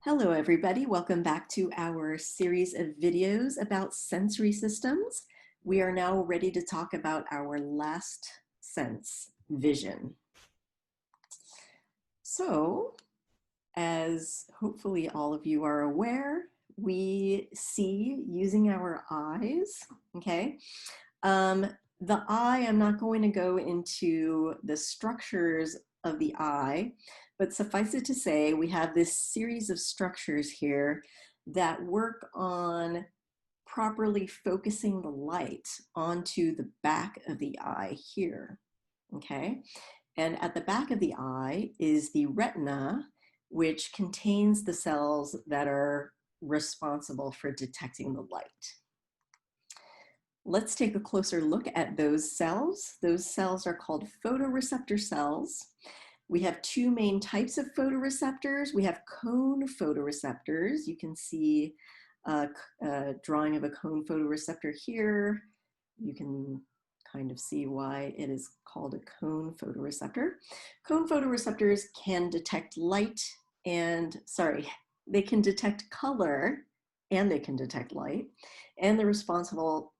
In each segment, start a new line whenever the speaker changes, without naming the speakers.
Hello, everybody. Welcome back to our series of videos about sensory systems. We are now ready to talk about our last sense, vision. So, as hopefully all of you are aware, we see using our eyes, okay? The eye, I'm not going to go into the structures of the eye, but suffice it to say, we have this series of structures here that work on properly focusing the light onto the back of the eye here, okay? And at the back of the eye is the retina, which contains the cells that are responsible for detecting the light. Let's take a closer look at those cells. Those cells are called photoreceptor cells. We have two main types of photoreceptors. We have cone photoreceptors. You can see a drawing of a cone photoreceptor here. You can kind of see why it is called a cone photoreceptor. Cone photoreceptors can detect light and, they can detect color and they can detect light, and they're responsible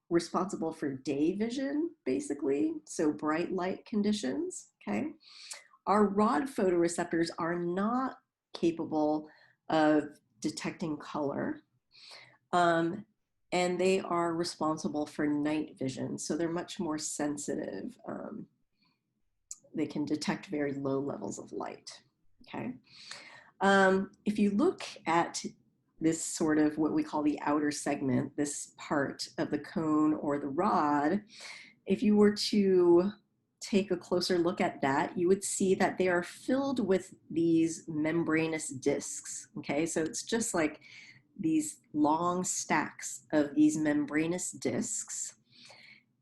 for day vision, basically, so bright light conditions, okay? Our rod photoreceptors are not capable of detecting color, and they are responsible for night vision, so they're much more sensitive. They can detect very low levels of light, okay? If you look at this sort of what we call the outer segment, this part of the cone or the rod, if you were to take a closer look at that, you would see that they are filled with these membranous discs, okay? So it's just like these long stacks of these membranous discs.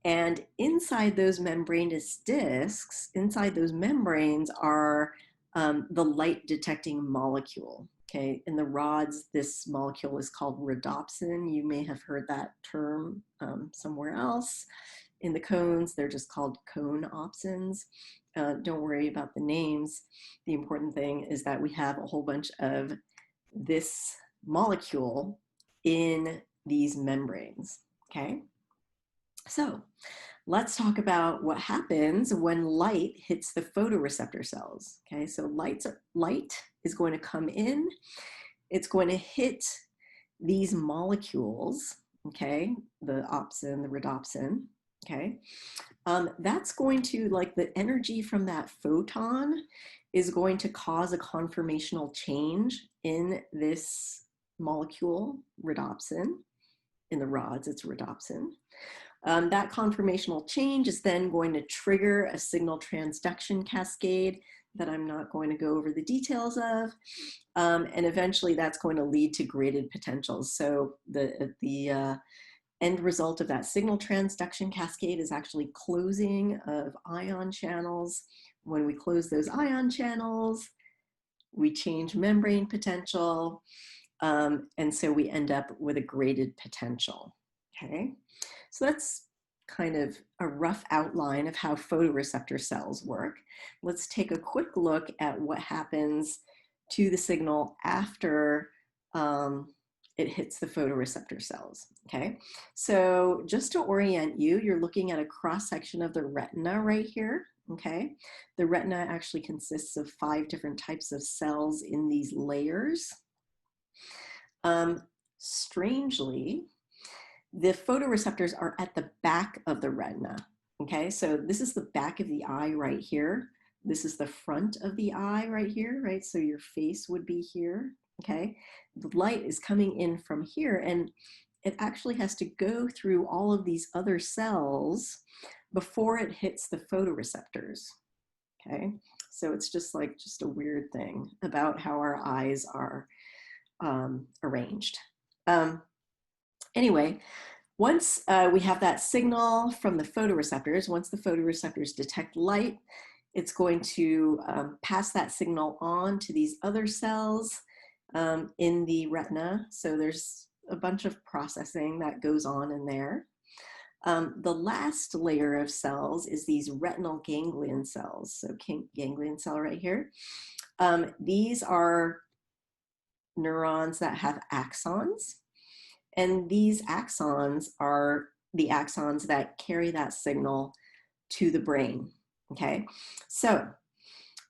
And inside those membranous discs, inside those membranes are the light detecting molecule. Okay, in the rods, this molecule is called rhodopsin. You may have heard that term somewhere else. In the cones, they're just called cone opsins. Don't worry about the names. The important thing is that we have a whole bunch of this molecule in these membranes, okay? So let's talk about what happens when light hits the photoreceptor cells. Okay, so light is going to come in. It's going to hit these molecules, okay, the opsin, the rhodopsin, okay. That's going to, like, the energy from that photon is going to cause a conformational change in this molecule, rhodopsin. In the rods, it's rhodopsin. That conformational change is then going to trigger a signal transduction cascade that I'm not going to go over the details of. And eventually that's going to lead to graded potentials. So the end result of that signal transduction cascade is actually closing of ion channels. When we close those ion channels, we change membrane potential. And so we end up with a graded potential, okay? So that's kind of a rough outline of how photoreceptor cells work. Let's take a quick look at what happens to the signal after it hits the photoreceptor cells, okay? So just to orient you, you're looking at a cross-section of the retina right here, okay? The retina actually consists of 5 different types of cells in these layers. Strangely, the photoreceptors are at the back of the retina, okay? So this is the back of the eye right here. This is the front of the eye right here, right? So your face would be here, okay? The light is coming in from here, and it actually has to go through all of these other cells before it hits the photoreceptors, okay? So it's just a weird thing about how our eyes are arranged. Anyway, once we have that signal from the photoreceptors, once the photoreceptors detect light, it's going to pass that signal on to these other cells in the retina. So there's a bunch of processing that goes on in there. The last layer of cells is these retinal ganglion cells. So ganglion cell right here. These are neurons that have axons. And these axons are the axons that carry that signal to the brain. Okay, so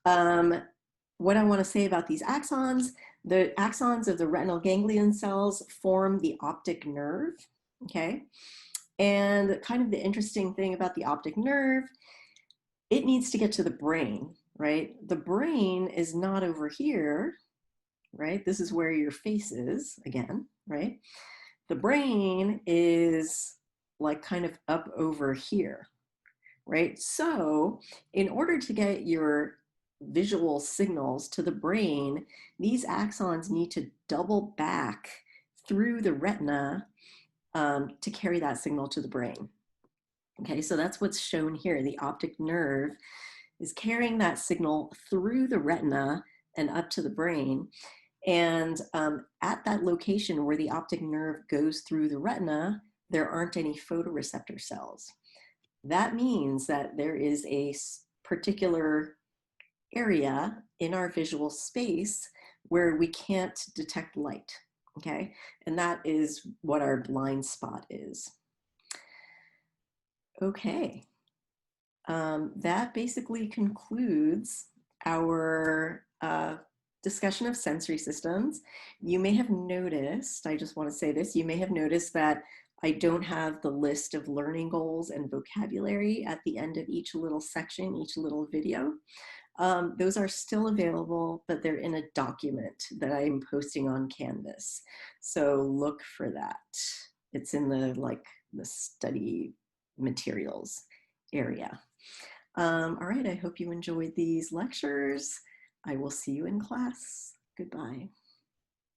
what I want to say about these axons, the axons of the retinal ganglion cells form the optic nerve. Okay, and kind of the interesting thing about the optic nerve, it needs to get to the brain, right? The brain is not over here, right? This is where your face is again, right? The brain is like kind of up over here, right? So in order to get your visual signals to the brain, these axons need to double back through the retina to carry that signal to the brain. Okay, so that's what's shown here. The optic nerve is carrying that signal through the retina and up to the brain. And at that location where the optic nerve goes through the retina, there aren't any photoreceptor cells. That means that there is a particular area in our visual space where we can't detect light, okay? And that is what our blind spot is. Okay, that basically concludes our discussion of sensory systems. You may have noticed, I just want to say this, you may have noticed that I don't have the list of learning goals and vocabulary at the end of each little section, each little video. Those are still available, but they're in a document that I'm posting on Canvas. So look for that. It's in the study materials area. All right, I hope you enjoyed these lectures. I will see you in class. Goodbye.